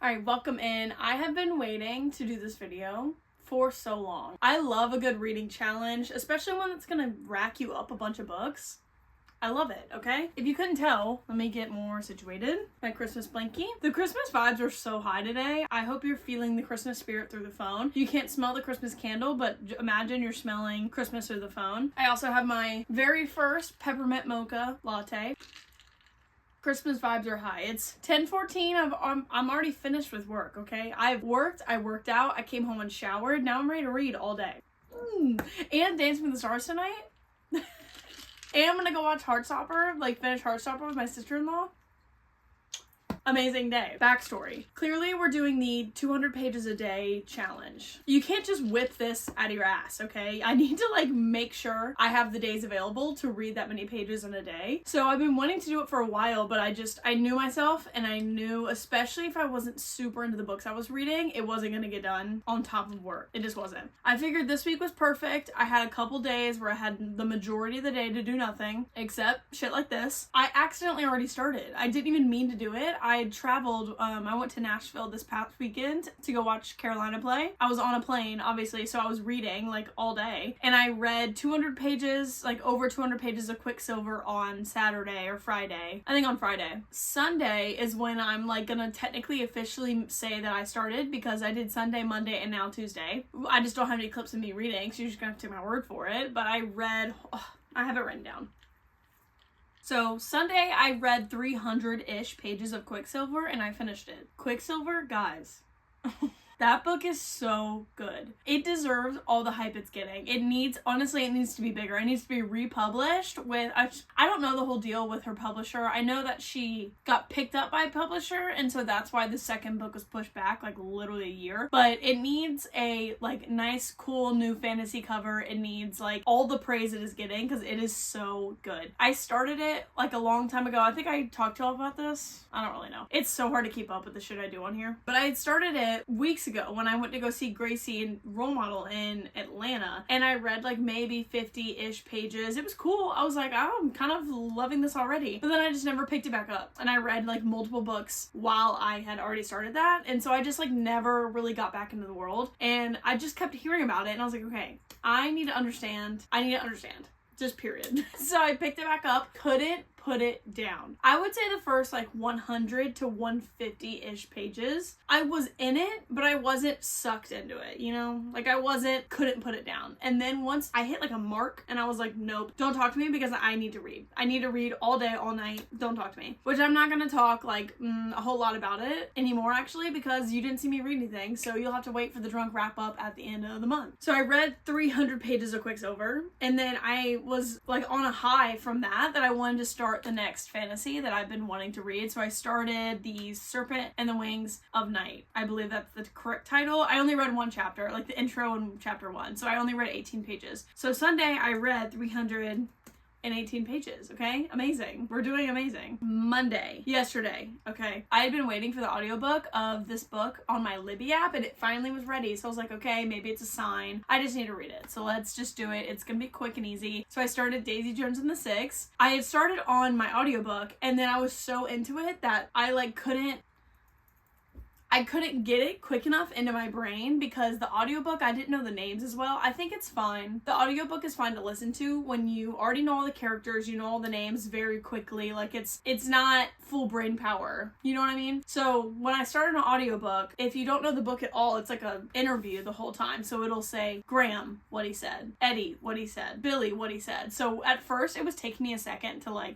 Alright, welcome in. I have been waiting to do this video for so long. I love a good reading challenge, especially one that's gonna rack you up a bunch of books. I love it, okay? If you couldn't tell, let me get more situated. My Christmas blankie. The Christmas vibes are so high today. I hope you're feeling the Christmas spirit through the phone. You can't smell the Christmas candle, but imagine you're smelling Christmas through the phone. I also have my very first peppermint mocha latte. Christmas vibes are high. It's 10:14. I'm already finished with work, okay? I worked out, I came home and showered. Now I'm ready to read all day. And Dance with the Stars tonight. And I'm gonna go watch Heartstopper, finish Heartstopper with my sister-in-law. Amazing day. Backstory. Clearly we're doing the 200 pages a day challenge. You can't just whip this out of your ass, okay? I need to make sure I have the days available to read that many pages in a day. So I've been wanting to do it for a while, but I knew myself, and I knew, especially if I wasn't super into the books I was reading, it wasn't gonna get done on top of work. It just wasn't. I figured this week was perfect. I had a couple days where I had the majority of the day to do nothing except shit like this. I accidentally already started. I didn't even mean to do it. I had traveled, I went to Nashville this past weekend to go watch Carolina play. I was on a plane, obviously, so I was reading all day, and I read 200 pages, over 200 pages of Quicksilver on Saturday or Friday. I think on Friday. Sunday is when I'm gonna technically officially say that I started, because I did Sunday, Monday, and now Tuesday. I just don't have any clips of me reading, so you're just gonna have to take my word for it, but I have it written down. So Sunday I read 300-ish pages of Quicksilver and I finished it. Quicksilver, guys. That book is so good. It deserves all the hype it's getting. It needs to be bigger. It needs to be republished with, I don't know the whole deal with her publisher. I know that she got picked up by a publisher, and so that's why the second book was pushed back literally a year. But it needs a nice, cool new fantasy cover. It needs all the praise it is getting because it is so good. I started it a long time ago. I think I talked to y'all about this. I don't really know. It's so hard to keep up with the shit I do on here. But I had started it weeks ago when I went to go see Gracie and Role Model in Atlanta, and I read maybe 50-ish pages. It was cool. I was I'm kind of loving this already. But then I just never picked it back up, and I read multiple books while I had already started that, and so I just never really got back into the world, and I just kept hearing about it, and I was okay, I need to understand. Just period. So I picked it back up, couldn't put it down. I would say the first 100 to 150-ish pages, I was in it, but I wasn't sucked into it, couldn't put it down. And then once I hit a mark, and I was nope, don't talk to me because I need to read. I need to read all day, all night. Don't talk to me. Which I'm not gonna talk a whole lot about it anymore, actually, because you didn't see me read anything, so you'll have to wait for the drunk wrap up at the end of the month. So I read 300 pages of Quicksilver, and then I was on a high from that I wanted to start the next fantasy that I've been wanting to read. So I started The Serpent and the Wings of Night. I believe that's the correct title. I only read one chapter, the intro in chapter 1. So I only read 18 pages. So Sunday I read 318 pages, okay? Amazing. We're doing amazing. Monday, yesterday, okay? I had been waiting for the audiobook of this book on my Libby app, and it finally was ready. So I was okay, maybe it's a sign. I just need to read it. So let's just do it. It's gonna be quick and easy. So I started Daisy Jones and the Six. I had started on my audiobook, and then I was so into it that I couldn't get it quick enough into my brain, because the audiobook, I didn't know the names as well. I think it's fine. The audiobook is fine to listen to when you already know all the characters, you know all the names very quickly. It's not full brain power. You know what I mean? So when I started an audiobook, if you don't know the book at all, it's an interview the whole time. So it'll say Graham, what he said, Eddie, what he said, Billy, what he said. So at first it was taking me a second to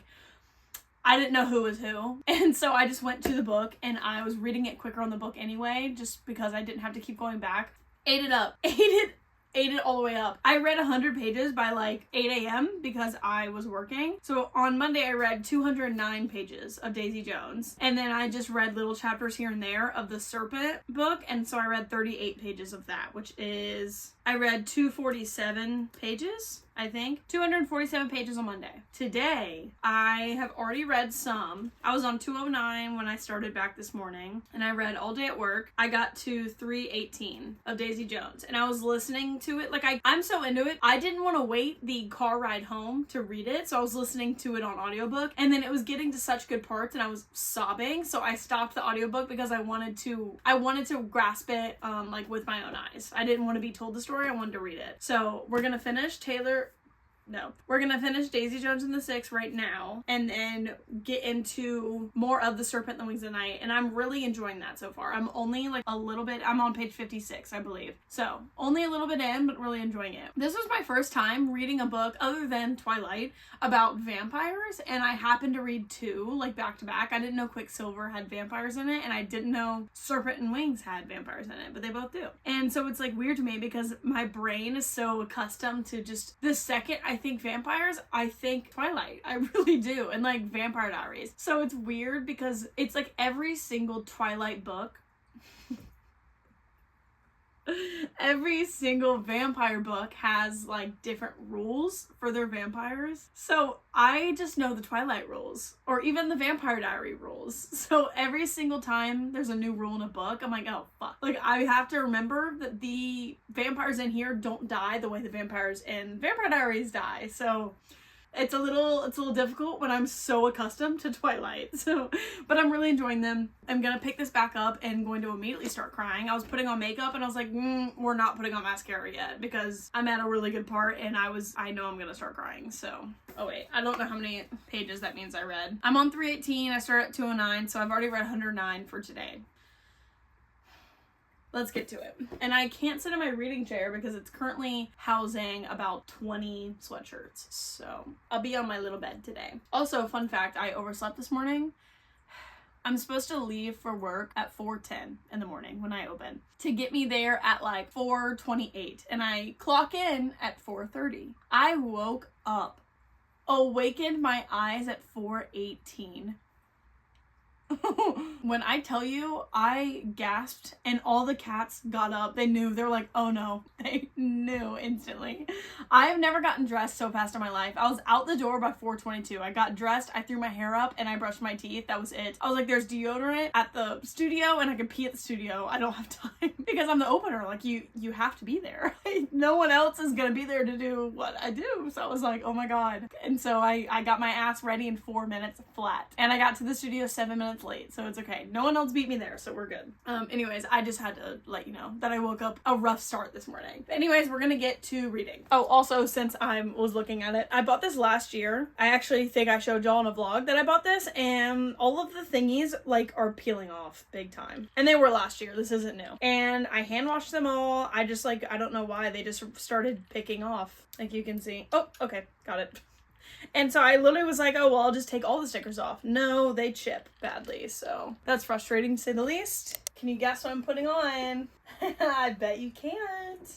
I didn't know who was who, and so I just went to the book, and I was reading it quicker on the book anyway, just because I didn't have to keep going back. Ate it up. Ate it all the way up. I read 100 pages by 8 a.m. because I was working. So on Monday I read 209 pages of Daisy Jones, and then I just read little chapters here and there of the Serpent book, and so I read 38 pages of that, which is, I read 247 pages. I think. 247 pages on Monday. Today, I have already read some. I was on 209 when I started back this morning, and I read all day at work. I got to 318 of Daisy Jones, and I was listening to it. Like, I'm so into it. I didn't want to wait the car ride home to read it, so I was listening to it on audiobook, and then it was getting to such good parts, and I was sobbing, so I stopped the audiobook because I wanted to grasp it, like, with my own eyes. I didn't want to be told the story, I wanted to read it. So, we're gonna finish we're gonna finish Daisy Jones and the Six right now, and then get into more of The Serpent and the Wings of Night, and I'm really enjoying that so far. I'm only like a little bit, I'm on page 56, I believe. So, only a little bit in, but really enjoying it. This was my first time reading a book, other than Twilight, about vampires, and I happened to read two, like back to back. I didn't know Quicksilver had vampires in it, and I didn't know Serpent and Wings had vampires in it, but they both do. And so it's like weird to me because my brain is so accustomed to just the second I think vampires, I think Twilight. I really do. And like Vampire Diaries. So it's weird because it's like every single Twilight book, every single vampire book has like different rules for their vampires. So I just know the Twilight rules, or even the Vampire Diary rules. So every single time there's a new rule in a book, I'm like, oh fuck. Like I have to remember that the vampires in here don't die the way the vampires in Vampire Diaries die. So it's a little difficult when I'm so accustomed to Twilight. So, but I'm really enjoying them. I'm gonna pick this back up and going to immediately start crying. I was putting on makeup and I was like, we're not putting on mascara yet because I'm at a really good part and I know I'm gonna start crying. So, oh wait, I don't know how many pages that means I read. I'm on 318, I started at 209, so I've already read 109 for today. Let's get to it. And I can't sit in my reading chair because it's currently housing about 20 sweatshirts. So I'll be on my little bed today. Also, fun fact, I overslept this morning. I'm supposed to leave for work at 4:10 in the morning when I open to get me there at like 4:28. And I clock in at 4:30. I woke up, awakened my eyes at 4:18. When I tell you, I gasped and all the cats got up. They knew. They were like, oh no. They knew instantly. I've never gotten dressed so fast in my life. I was out the door by 4:22. I got dressed, I threw my hair up, and I brushed my teeth. That was it. I was like, there's deodorant at the studio and I can pee at the studio. I don't have time because I'm the opener. Like you have to be there. No one else is gonna be there to do what I do. So I was like, oh my God. And so I got my ass ready in 4 minutes flat. And I got to the studio 7 minutes late, so it's okay. No one else beat me there, so we're good. Anyways, I just had to let you know that I woke up a rough start this morning. But anyways, we're gonna get to reading. Oh, also, since I was looking at it, I bought this last year. I actually think I showed y'all in a vlog that I bought this, and all of the thingies, like, are peeling off big time. And they were last year. This isn't new. And I hand washed them all. I just, like, I don't know why. They just started picking off, like you can see. Oh, okay. Got it. And so I literally was like, oh, well, I'll just take all the stickers off. No, they chip badly, so that's frustrating to say the least. Can you guess what I'm putting on? I bet you can't.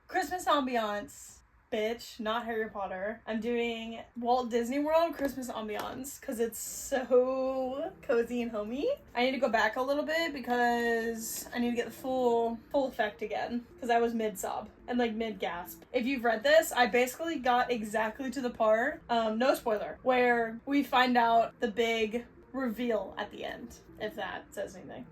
Christmas ambiance. Bitch, not Harry Potter. I'm doing Walt Disney World Christmas ambiance because it's so cozy and homey. I need to go back a little bit because I need to get the full effect again because I was mid-sob and like mid-gasp. If you've read this, I basically got exactly to the part, no spoiler, where we find out the big reveal at the end, if that says anything.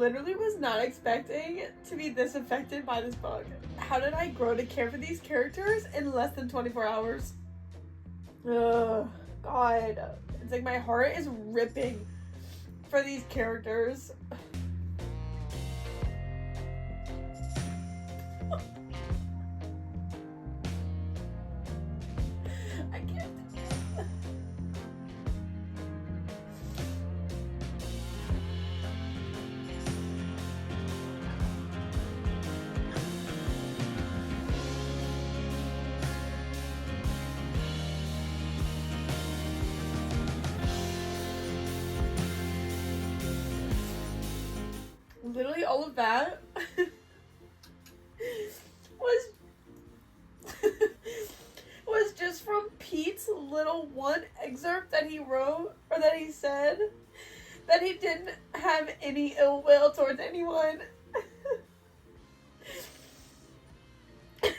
literally was not expecting to be this affected by this book. How did I grow to care for these characters in less than 24 hours? Ugh, God. It's like my heart is ripping for these characters. I can't. Literally all of that was just from Pete's little one excerpt that he wrote, or that he said, that he didn't have any ill will towards anyone. And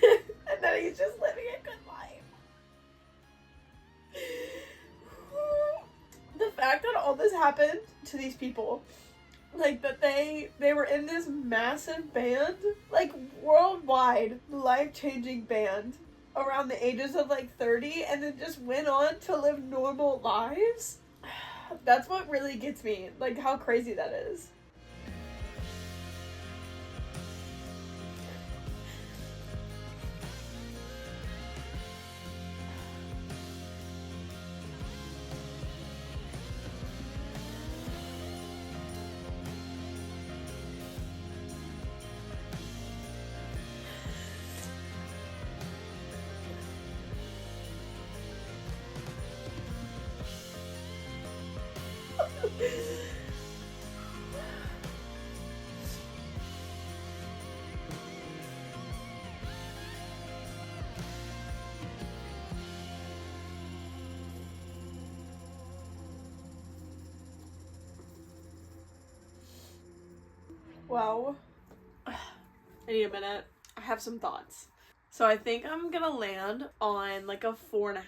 that he's just living a good life. The fact that all this happened to these people, like that they were in this massive band, like worldwide life-changing band around the ages of like 30, and then just went on to live normal lives. That's what really gets me, like how crazy that is. Wow. I need a minute. I have some thoughts. So I think I'm gonna land on like a 4.5.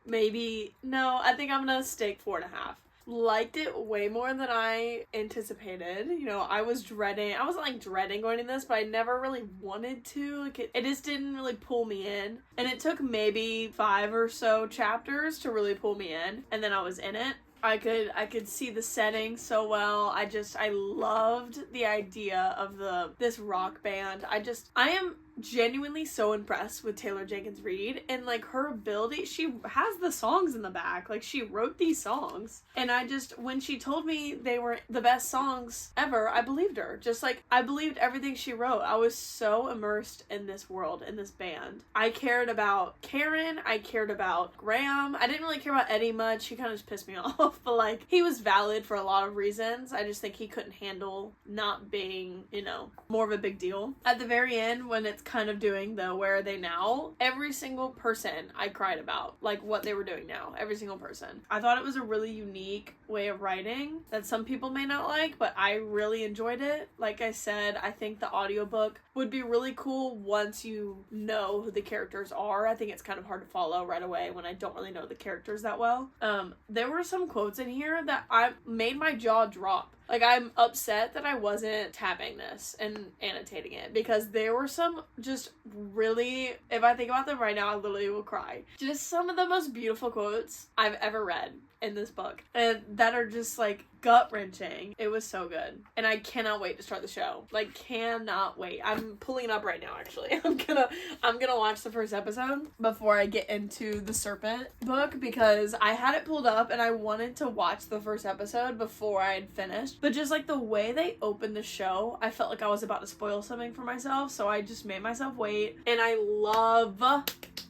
Maybe, no, I think I'm gonna stick 4.5. Liked it way more than I anticipated. You know, I wasn't like dreading going in this, but I never really wanted to. Like it just didn't really pull me in. And it took maybe 5 or so chapters to really pull me in. And then I was in it. I could see the setting so well. I loved the idea of this rock band. I am genuinely so impressed with Taylor Jenkins Reid and like her ability. She has the songs in the back. Like she wrote these songs. And when she told me they were the best songs ever, I believed her. Just like I believed everything she wrote. I was so immersed in this world, in this band. I cared about Karen. I cared about Graham. I didn't really care about Eddie much. He kind of just pissed me off. But like he was valid for a lot of reasons. I just think he couldn't handle not being, more of a big deal. At the very end, when it's kind of doing the where are they now, every single person I cried about, like what they were doing now, every single person. I thought it was a really unique way of writing that some people may not like, but I really enjoyed it. Like I said, I think the audiobook would be really cool once you know who the characters are. I think it's kind of hard to follow right away when I don't really know the characters that well. There were some quotes in here that I made my jaw drop. Like, I'm upset that I wasn't tabbing this and annotating it, because there were some just really, if I think about them right now, I literally will cry. Just some of the most beautiful quotes I've ever read in this book, and that are just like gut-wrenching. It was so good, and I cannot wait to start the show. Like, cannot wait. I'm pulling it up right now, actually. I'm gonna watch the first episode before I get into the Serpent book, because I had it pulled up and I wanted to watch the first episode before I had finished, but just like the way they opened the show, I felt like I was about to spoil something for myself, so I just made myself wait. And I love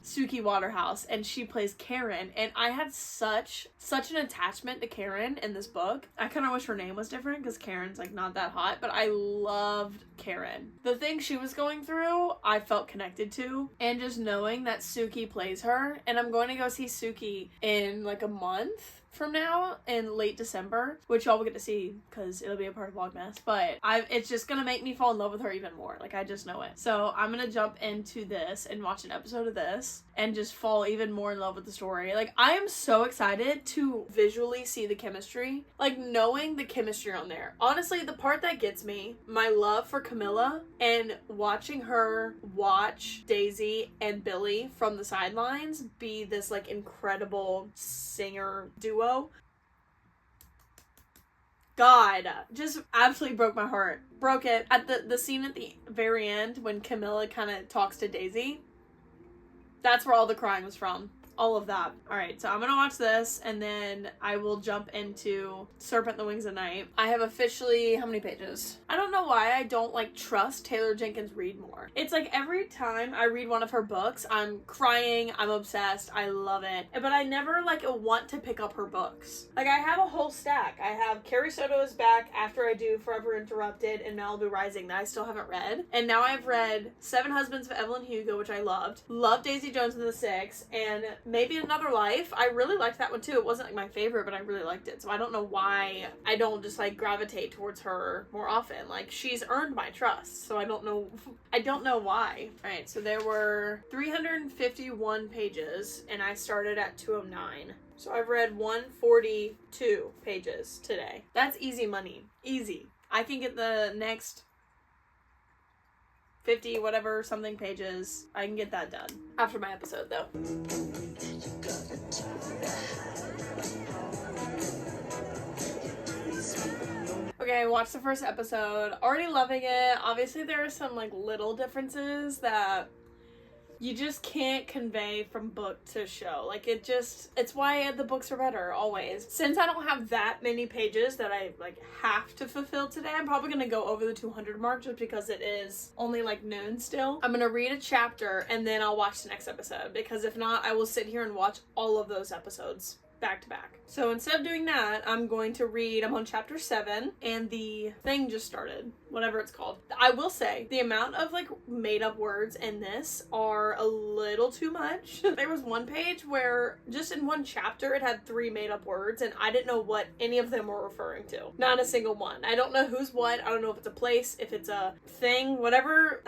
Suki Waterhouse, and she plays Karen, and I had such an attachment to Karen in this book. I kind of wish her name was different, because Karen's like not that hot, but I loved Karen. The thing she was going through, I felt connected to, and just knowing that Suki plays her, and I'm going to go see Suki in like a month, from now in late December, which y'all will get to see because it'll be a part of Vlogmas, but it's just gonna make me fall in love with her even more. Like, I just know it. So I'm gonna jump into this and watch an episode of this and just fall even more in love with the story. Like, I am so excited to visually see the chemistry, like knowing the chemistry on there. Honestly, the part that gets me, my love for Camilla and watching her watch Daisy and Billy from the sidelines be this like incredible singer duo. God, just absolutely broke my heart. Broke it. At the scene at the very end when Camilla kind of talks to Daisy, that's where all the crying was from. All of that. Alright, so I'm gonna watch this and then I will jump into Serpent in the Wings of Night. I have officially, how many pages? I don't know why I don't like trust Taylor Jenkins Reid more. It's like every time I read one of her books, I'm crying, I'm obsessed, I love it. But I never like want to pick up her books. Like, I have a whole stack. I have Carrie Soto is Back, After I Do, Forever Interrupted, and Malibu Rising that I still haven't read. And now I've read Seven Husbands of Evelyn Hugo, which I loved. Loved Daisy Jones and the Six, and Maybe Another Life. I really liked that one too. It wasn't like my favorite, but I really liked it. So I don't know why I don't just like gravitate towards her more often. Like, she's earned my trust. So I don't know why. Alright, so there were 351 pages and I started at 209. So I've read 142 pages today. That's easy money. Easy. I can get the next 50 whatever something pages. I can get that done after my episode though. Okay, I watched the first episode. Already loving it. Obviously there are some like little differences that you just can't convey from book to show. Like, it's why the books are better, always. Since I don't have that many pages that I, like, have to fulfill today, I'm probably gonna go over the 200 mark just because it is only, like, noon still. I'm gonna read a chapter, and then I'll watch the next episode, because if not, I will sit here and watch all of those episodes back to back. So instead of doing that, I'm going to read, I'm on chapter 7, and the thing just started, whatever it's called. I will say, the amount of like made up words in this are a little too much. There was one page where just in one chapter it had 3 made up words and I didn't know what any of them were referring to. Not a single one. I don't know who's what. I don't know if it's a place, if it's a thing, whatever.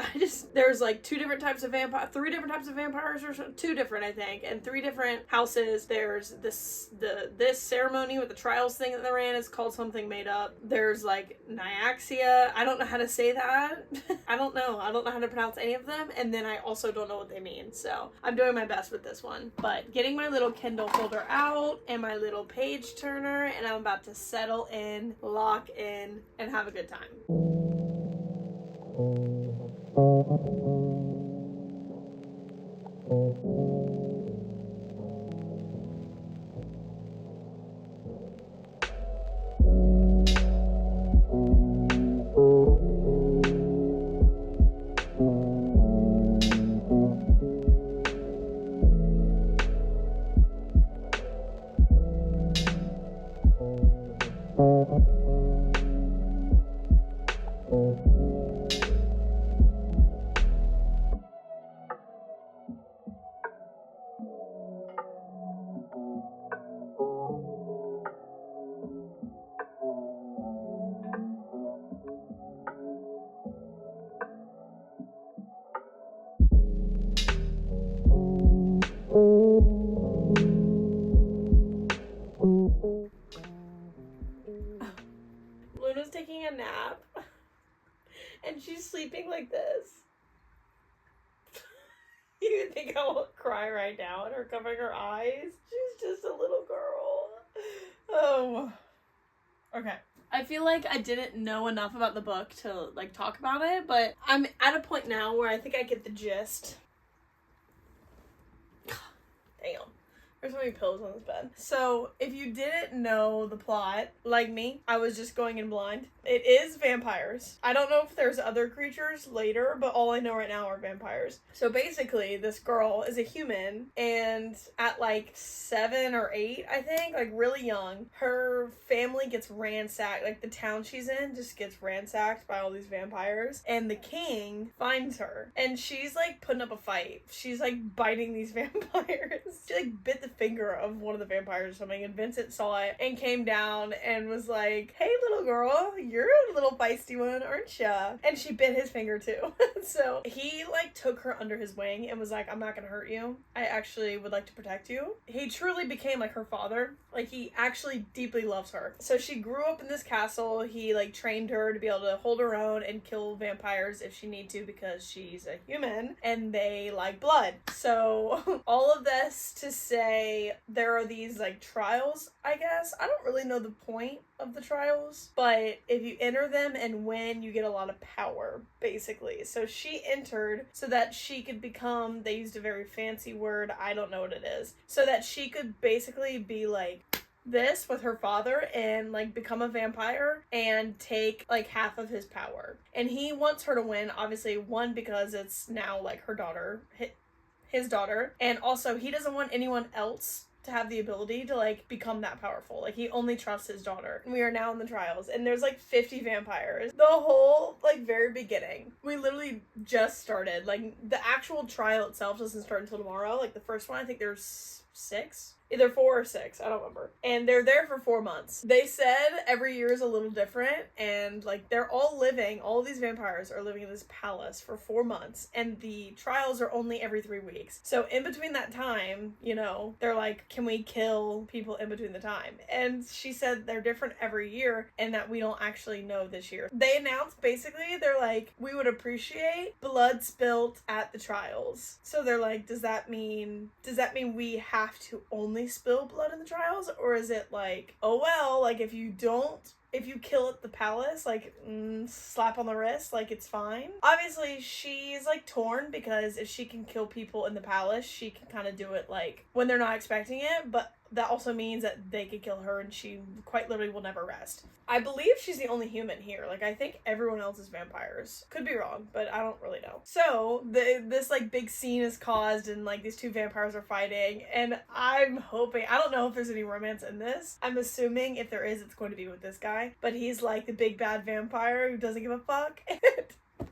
There's like 3 different types of vampires or so, 2 different I think, and 3 different houses. There's this ceremony with the trials thing that they're in is called something made up. There's like Nyaxia. I don't know how to say that. I don't know how to pronounce any of them, and then I also don't know what they mean, so I'm doing my best with this one. But getting my little Kindle folder out and my little page turner, and I'm about to settle in, lock in, and have a good time. Luna's taking a nap and she's sleeping like this. You think I won't cry right now and her covering her eyes? She's just a little girl. Oh. Okay. I feel like I didn't know enough about the book to like talk about it, but I'm at a point now where I think I get the gist. Damn. There's so many pillows on this bed. So, if you didn't know the plot, like me, I was just going in blind. It is vampires. I don't know if there's other creatures later, but all I know right now are vampires. So basically, this girl is a human, and at like 7 or 8, I think, like really young, her family gets ransacked. Like the town she's in just gets ransacked by all these vampires, and the king finds her, and she's like putting up a fight. She's like biting these vampires. She like bit the finger of one of the vampires or something, and Vincent saw it and came down and was like, hey little girl, you're a little feisty one, aren't ya? And she bit his finger too. So he like took her under his wing and was like, I'm not gonna hurt you, I actually would like to protect you. He truly became like her father. Like, he actually deeply loves her. So she grew up in this castle. He like trained her to be able to hold her own and kill vampires if she need to, because she's a human and they like blood. So all of this to say there are these like trials, I guess. I don't really know the point of the trials, but if you enter them and win, you get a lot of power, basically. So she entered so that she could become, they used a very fancy word, I don't know what it is, so that she could basically be like this with her father and like become a vampire and take like half of his power. And he wants her to win, obviously, one, because it's now like her daughter, his daughter, and also he doesn't want anyone else to have the ability to like become that powerful. Like, he only trusts his daughter. We are now in the trials and there's like 50 vampires. The whole like very beginning, we literally just started. Like, the actual trial itself doesn't start until tomorrow. Like, the first one, I think there's 6, either 4 or 6, I don't remember. And they're there for 4 months. They said every year is a little different, and like they're all these vampires are living in this palace for 4 months, and the trials are only every 3 weeks. So in between that time, you know, they're like, can we kill people in between the time? And she said they're different every year and that we don't actually know this year. They announced, basically, they're like, we would appreciate blood spilt at the trials. So they're like, does that mean we have to only spill blood in the trials, or is it like, oh well, like if you kill at the palace, like slap on the wrist, like it's fine? Obviously she's like torn, because if she can kill people in the palace, she can kind of do it like when they're not expecting it, but that also means that they could kill her and she quite literally will never rest. I believe she's the only human here. Like, I think everyone else is vampires. Could be wrong, but I don't really know. So this like big scene is caused and like these 2 vampires are fighting, and I'm hoping, I don't know if there's any romance in this. I'm assuming if there is, it's going to be with this guy, but he's like the big bad vampire who doesn't give a fuck.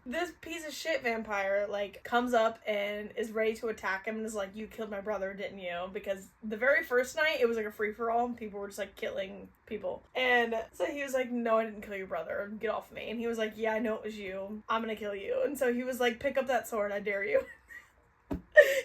This piece of shit vampire like comes up and is ready to attack him and is like, you killed my brother, didn't you? Because the very first night it was like a free-for-all and people were just like killing people. And so he was like, no, I didn't kill your brother, get off me. And he was like, yeah, I know it was you, I'm gonna kill you. And so he was like, pick up that sword, I dare you.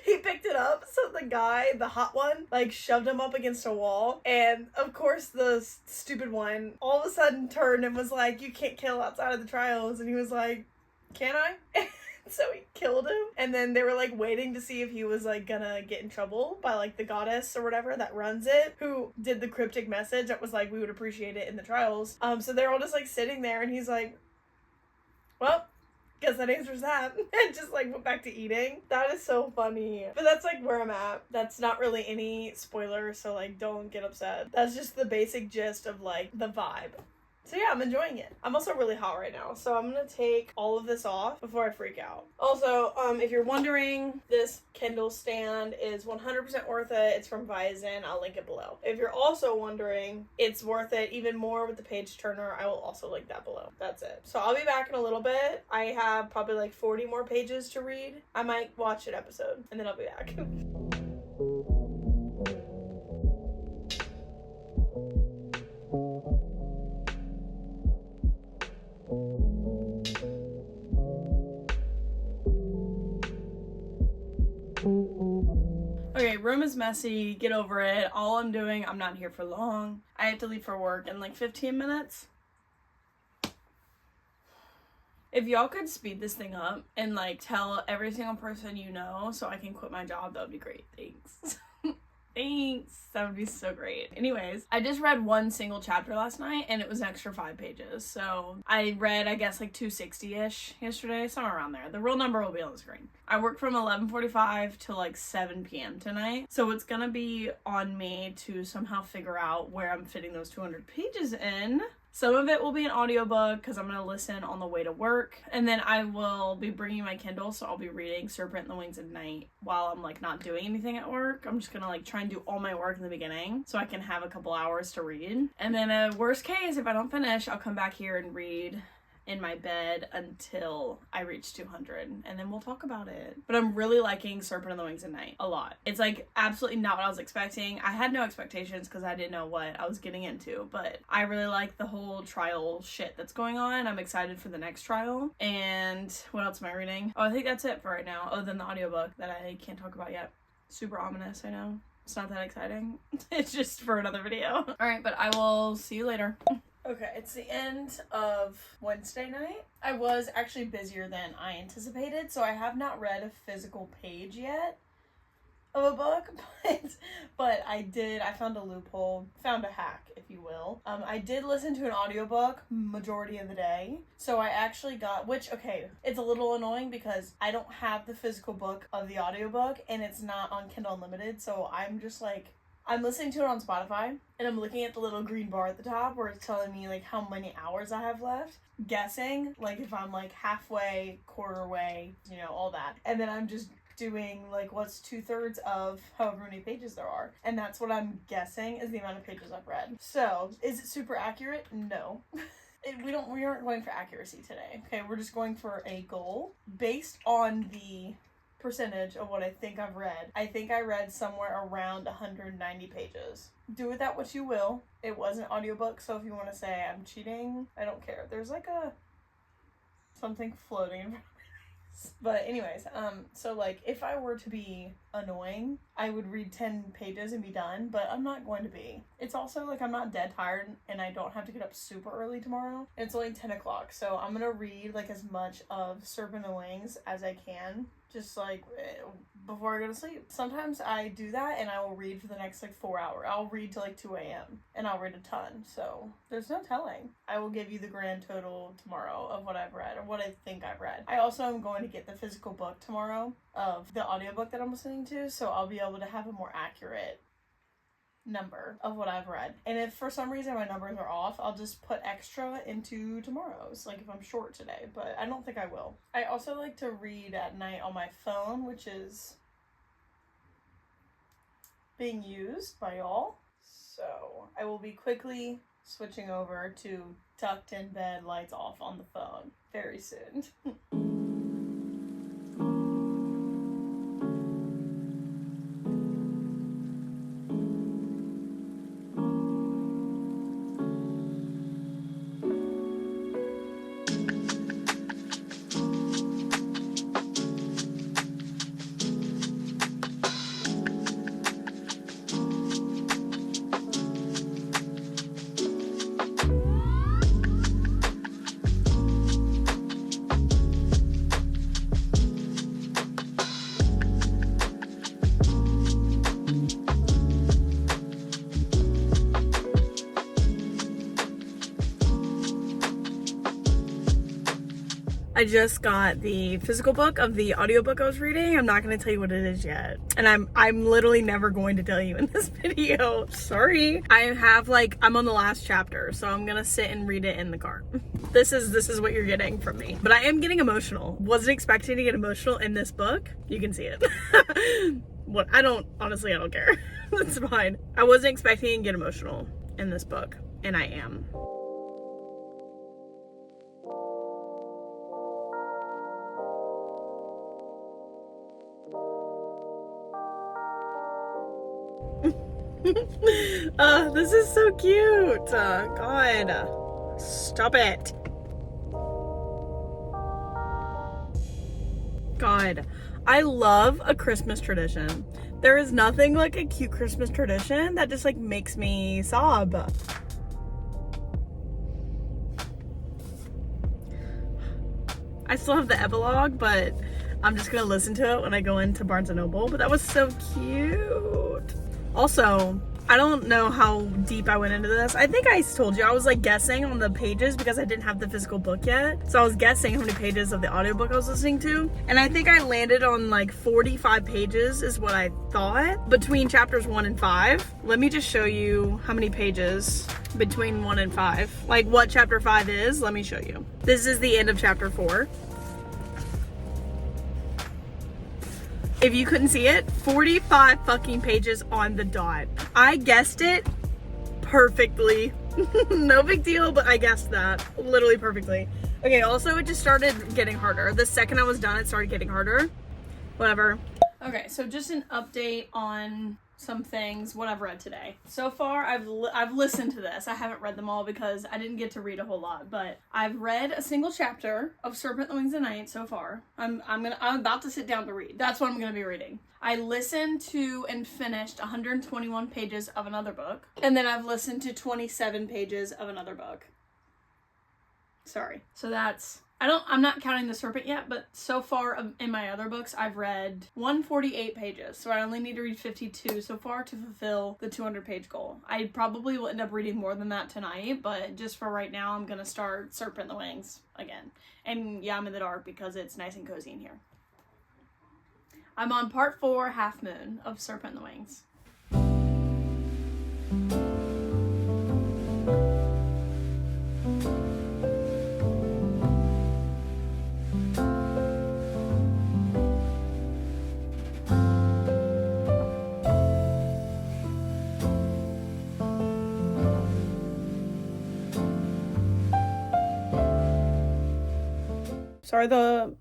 He picked it up, so the guy, the hot one, like shoved him up against a wall, and of course the stupid one all of a sudden turned and was like, you can't kill outside of the trials. And he was like, can I? So he killed him, and then they were like waiting to see if he was like gonna get in trouble by like the goddess or whatever that runs it, who did the cryptic message that was like, we would appreciate it in the trials. So they're all just like sitting there, and he's like, well, guess that answers that, and just like went back to eating. That is so funny. But that's like where I'm at. That's not really any spoiler, so like don't get upset. That's just the basic gist of like the vibe. So yeah, I'm enjoying it. I'm also really hot right now, so I'm gonna take all of this off before I freak out. Also, if you're wondering, this Kindle stand is 100% worth it. It's from Vizen. I'll link it below. If you're also wondering, it's worth it even more with the page turner. I will also link that below. That's it. So I'll be back in a little bit. I have probably like 40 more pages to read. I might watch an episode, and then I'll be back. Okay, room is messy, get over it. All I'm doing, I'm not here for long. I have to leave for work in like 15 minutes. If y'all could speed this thing up and like tell every single person you know so I can quit my job, that would be great. Thanks. Thanks. That would be so great. Anyways, I just read one single chapter last night and it was an extra 5 pages. So I read, I guess, like 260-ish yesterday, somewhere around there. The real number will be on the screen. I work from 11:45 to like 7 p.m. tonight. So it's gonna be on me to somehow figure out where I'm fitting those 200 pages in. Some of it will be an audiobook because I'm going to listen on the way to work. And then I will be bringing my Kindle, so I'll be reading Serpent and the Wings at Night while I'm like not doing anything at work. I'm just going to like try and do all my work in the beginning so I can have a couple hours to read. And then worst case, if I don't finish, I'll come back here and read in my bed until I reach 200, and then we'll talk about it. But I'm really liking Serpent on the Wings at Night a lot. It's like absolutely not what I was expecting. I had no expectations because I didn't know what I was getting into, but I really like the whole trial shit that's going on. I'm excited for the next trial. And what else am I reading? Oh, I think that's it for right now, other than the audiobook that I can't talk about yet. Super ominous, I know. It's not that exciting. It's just for another video. Alright, but I will see you later. Okay, it's the end of Wednesday night. I was actually busier than I anticipated, so I have not read a physical page yet of a book, but I found a loophole, found a hack, if you will. I did listen to an audiobook majority of the day, so I actually got, okay, it's a little annoying because I don't have the physical book of the audiobook, and it's not on Kindle Unlimited, so I'm just like, I'm listening to it on Spotify, and I'm looking at the little green bar at the top where it's telling me, like, how many hours I have left, guessing, like, if I'm, like, halfway, quarter way, you know, all that, and then I'm just doing like what's 2/3 of however many pages there are, and that's what I'm guessing is the amount of pages I've read. So is it super accurate? No. We aren't going for accuracy today. Okay, we're just going for a goal based on the percentage of what I think I've read. I think I read somewhere around 190 pages. Do with that what you will. It was an audiobook, so if you want to say I'm cheating, I don't care. There's like something floating in front of me. But anyways, so like if I were to be annoying, I would read 10 pages and be done, but I'm not going to be. It's also like I'm not dead tired and I don't have to get up super early tomorrow. It's only 10 o'clock, so I'm gonna read like as much of Serpent on the Wings as I can, just like before I go to sleep. Sometimes I do that and I will read for the next like 4 hours. I'll read till like 2 a.m. and I'll read a ton, so there's no telling. I will give you the grand total tomorrow of what I've read or what I think I've read. I also am going to get the physical book tomorrow of the audiobook that I'm listening to, so I'll be able to have a more accurate number of what I've read. And if for some reason my numbers are off, I'll just put extra into tomorrow's, like if I'm short today, but I don't think I will. I also like to read at night on my phone, which is being used by y'all. So I will be quickly switching over to tucked in bed, lights off on the phone very soon. I just got the physical book of the audiobook I was reading. I'm not going to tell you what it is yet. And I'm literally never going to tell you in this video. Sorry. I'm on the last chapter, so I'm going to sit and read it in the car. This is what you're getting from me. But I am getting emotional. Wasn't expecting to get emotional in this book. You can see it. Honestly, I don't care. That's fine. I wasn't expecting to get emotional in this book, and I am. This is so cute. God, stop it. God, I love a Christmas tradition. There is nothing like a cute Christmas tradition that just like makes me sob. I still have the epilogue, but I'm just gonna listen to it when I go into Barnes & Noble, but that was so cute. Also, I don't know how deep I went into this. I think I told you I was like guessing on the pages because I didn't have the physical book yet. So I was guessing how many pages of the audiobook I was listening to. And I think I landed on like 45 pages is what I thought between chapters 1 and 5. Let me just show you how many pages between 1 and 5. Like what chapter 5 is, let me show you. This is the end of chapter 4. If you couldn't see it, 45 fucking pages on the dot. I guessed it perfectly. No big deal, but I guessed that literally perfectly. Okay, also it just started getting harder. The second I was done, it started getting harder. Whatever. Okay, so just an update on some things, what I've read today. So far, I've listened to this. I haven't read them all because I didn't get to read a whole lot, but I've read a single chapter of Serpent the Wings of Night so far. I'm about to sit down to read. That's what I'm gonna be reading. I listened to and finished 121 pages of another book, and then I've listened to 27 pages of another book. Sorry. So that's, I'm not counting the Serpent yet, but so far in my other books, I've read 148 pages. So I only need to read 52 so far to fulfill the 200-page goal. I probably will end up reading more than that tonight, but just for right now, I'm going to start Serpent the Wings again. And yeah, I'm in the dark because it's nice and cozy in here. I'm on part 4, Half Moon of Serpent the Wings. Sorry, the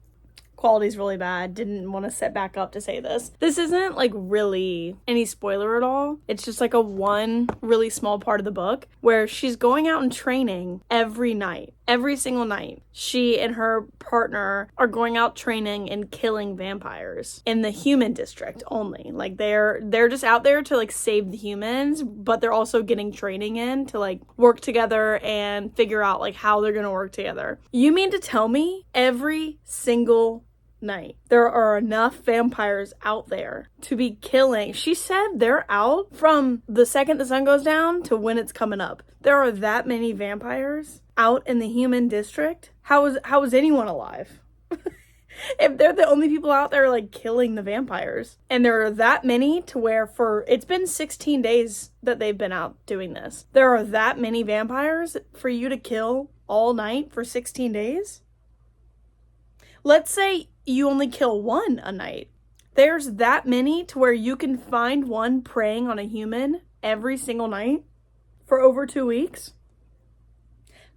quality's really bad. Didn't want to set back up to say this. This isn't like really any spoiler at all. It's just like a one really small part of the book where she's going out and training every night. Every single night. She and her partner are going out training and killing vampires in the human district only. Like they're just out there to like save the humans, but they're also getting training in to like work together and figure out like how they're gonna work together. You mean to tell me every single night there are enough vampires out there to be killing? She said they're out from the second the sun goes down to when it's coming up. There are that many vampires out in the human district. How is anyone alive? If they're the only people out there like killing the vampires, and there are that many to where it's been 16 days that they've been out doing this. There are that many vampires for you to kill all night for 16 days? Let's say you only kill one a night. There's that many to where you can find one preying on a human every single night for over 2 weeks?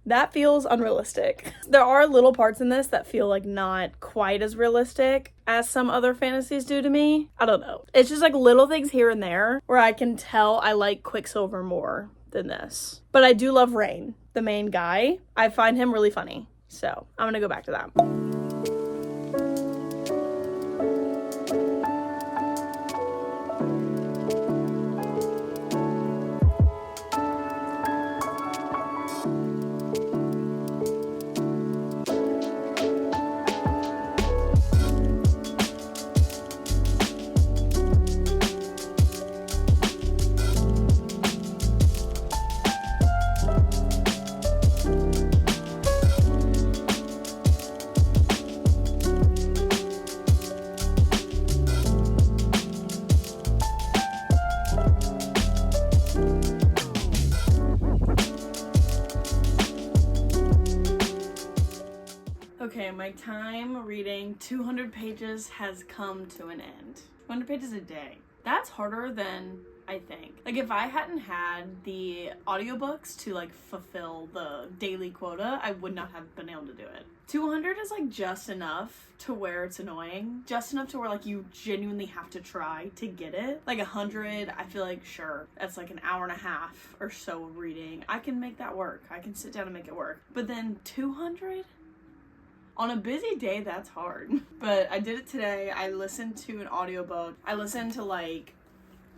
That feels unrealistic. There are little parts in this that feel like not quite as realistic as some other fantasies do to me. I don't know. It's just like little things here and there where I can tell I like Quicksilver more than this. But I do love Rain, the main guy. I find him really funny. So I'm gonna go back to that. Okay, my time reading 200 pages has come to an end. 200 pages a day. That's harder than I think. Like if I hadn't had the audiobooks to like fulfill the daily quota, I would not have been able to do it. 200 is like just enough to where it's annoying. Just enough to where like you genuinely have to try to get it. Like 100, I feel like sure, that's like an hour and a half or so of reading. I can make that work. I can sit down and make it work. But then 200? On a busy day, that's hard. But I did it today. I listened to an audiobook. I listened to like,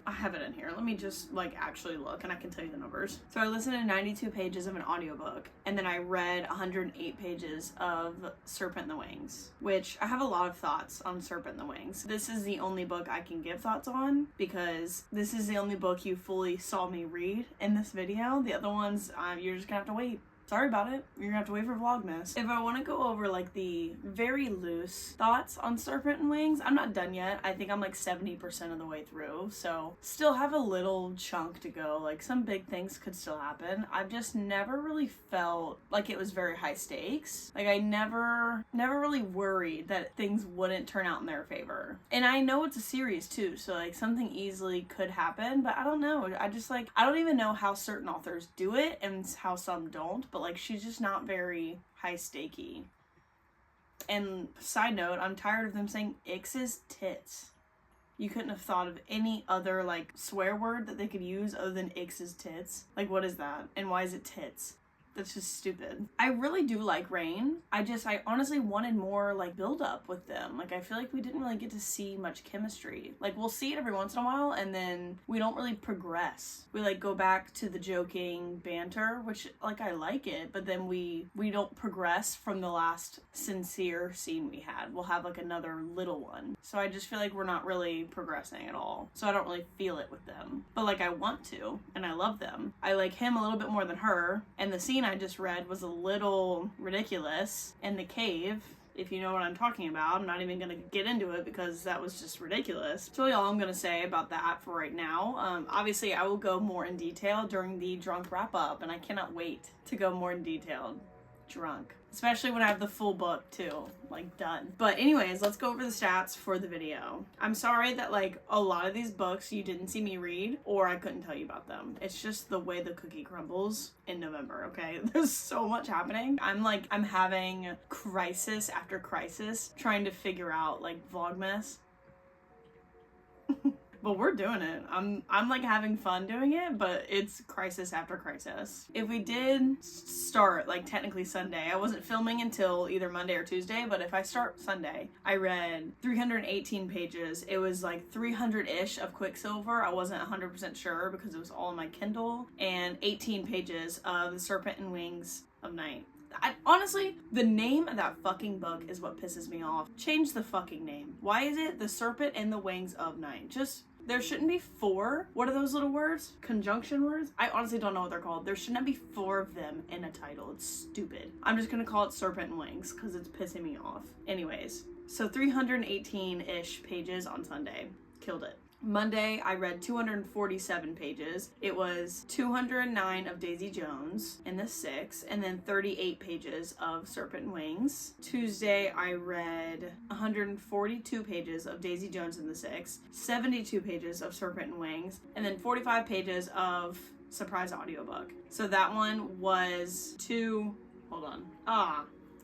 I have it in here. Let me just like actually look and I can tell you the numbers. So I listened to 92 pages of an audiobook and then I read 108 pages of Serpent in the Wings, which I have a lot of thoughts on Serpent in the Wings. This is the only book I can give thoughts on because this is the only book you fully saw me read in this video. The other ones, you're just gonna have to wait. Sorry about it. You're gonna have to wait for Vlogmas. If I want to go over like the very loose thoughts on Serpent and Wings, I'm not done yet. I think I'm like 70% of the way through, so still have a little chunk to go. Like some big things could still happen. I've just never really felt like it was very high stakes. Like I never really worried that things wouldn't turn out in their favor. And I know it's a series too, so like something easily could happen, but I don't know. I don't even know how certain authors do it and how some don't. But but like she's just not very high stakey. And side note, I'm tired of them saying Ix's tits. You couldn't have thought of any other like swear word that they could use other than Ix's tits. Like, what is that? And why is it tits? That's just stupid. I really do like Rain. I honestly wanted more like build up with them. Like, I feel like we didn't really get to see much chemistry. Like, we'll see it every once in a while and then we don't really progress. We like go back to the joking banter, which like I like it, but then we don't progress from the last sincere scene we had. We'll have like another little one. So I just feel like we're not really progressing at all. So I don't really feel it with them. But like I want to, and I love them. I like him a little bit more than her, and the scene I just read was a little ridiculous in the cave, if you know what I'm talking about. I'm not even gonna get into it because that was just ridiculous. That's really all I'm gonna say about that for right now. Obviously I will go more in detail during the drunk wrap up, and I cannot wait to go more in detail drunk, especially when I have the full book too, like done. But anyways, let's go over the stats for the video. I'm sorry that like a lot of these books you didn't see me read or I couldn't tell you about them. It's just the way the cookie crumbles in November, okay? There's so much happening. I'm having crisis after crisis trying to figure out like vlogmas. But we're doing it. I'm like having fun doing it, but it's crisis after crisis. If we did start like technically Sunday, I wasn't filming until either Monday or Tuesday, but if I start Sunday, I read 318 pages. It was like 300-ish of Quicksilver. I wasn't 100% sure because it was all on my Kindle, and 18 pages of The Serpent and Wings of Night. Honestly, the name of that fucking book is what pisses me off. Change the fucking name. Why is it The Serpent and the Wings of Night? There shouldn't be 4. What are those little words? Conjunction words? I honestly don't know what they're called. There shouldn't be 4 of them in a title. It's stupid. I'm just gonna call it Serpent and Wings because it's pissing me off. Anyways, so 318-ish pages on Sunday. Killed it. Monday, I read 247 pages. It was 209 of Daisy Jones in the 6, and then 38 pages of Serpent and Wings. Tuesday, I read 142 pages of Daisy Jones in the 6, 72 pages of Serpent and Wings, and then 45 pages of Surprise Audiobook. So that one was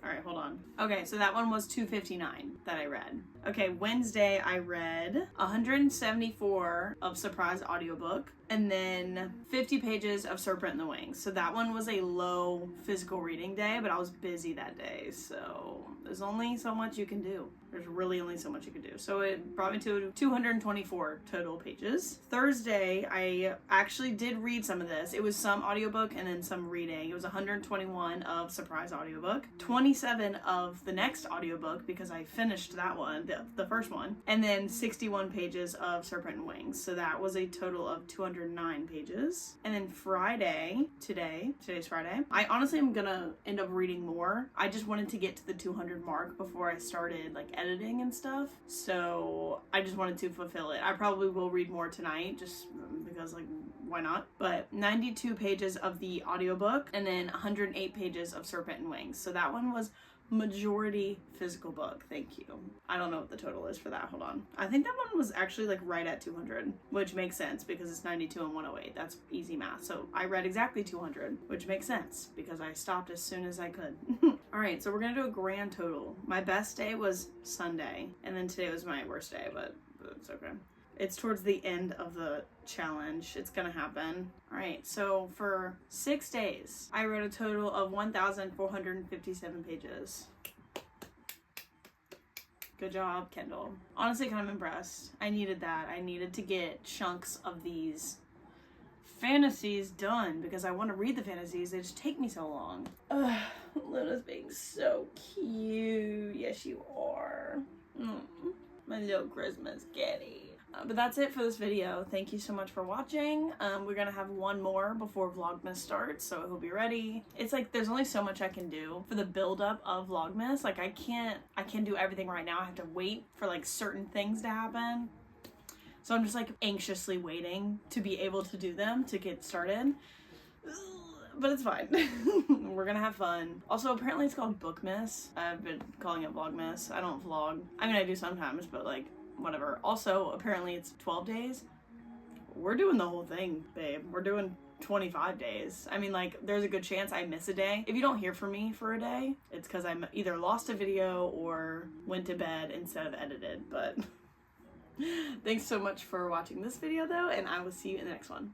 Alright, hold on. Okay, so that one was 259 that I read. Okay, Wednesday I read 174 of Surprise Audiobook, and then 50 pages of Serpent and the Wings. So that one was a low physical reading day, but I was busy that day, so there's only so much you can do. There's really only so much you can do. So it brought me to 224 total pages. Thursday, I actually did read some of this. It was some audiobook and then some reading. It was 121 of Surprise Audiobook, 27 of the next audiobook because I finished that one, the first one, and then 61 pages of Serpent and Wings. So that was a total of 209 pages. And then Friday, today's Friday, I honestly am gonna end up reading more. I just wanted to get to the 200 mark before I started like editing and stuff, so I just wanted to fulfill it. I probably will read more tonight just because like why not? But 92 pages of the audiobook and then 108 pages of Serpent and Wings. So that one was majority physical book. Thank you. I don't know what the total is for that. Hold on. I think that one was actually like right at 200, which makes sense because it's 92 and 108. That's easy math. So I read exactly 200, which makes sense because I stopped as soon as I could. All right, so we're gonna do a grand total. My best day was Sunday, and then today was my worst day, but it's okay. It's towards the end of the challenge. It's gonna happen. All right, so for 6 days, I wrote a total of 1,457 pages. Good job, Kendall. Honestly, kind of impressed. I needed that. I needed to get chunks of these fantasies done because I want to read the fantasies. They just take me so long. Ugh, Luna's being so cute. Yes, you are. My little Christmas kitty. But that's it for this video. Thank you so much for watching. We're gonna have one more before Vlogmas starts, so I hope you're ready. It's like there's only so much I can do for the build-up of Vlogmas. Like I can't do everything right now. I have to wait for like certain things to happen. So I'm just like anxiously waiting to be able to do them to get started. But it's fine. We're gonna have fun. Also, apparently it's called Bookmas. I've been calling it Vlogmas. I don't vlog. I mean, I do sometimes, but like whatever. Also, apparently it's 12 days. We're doing the whole thing, babe. We're doing 25 days. I mean, like, there's a good chance I miss a day. If you don't hear from me for a day, it's because I either lost a video or went to bed instead of edited. But thanks so much for watching this video, though, and I will see you in the next one.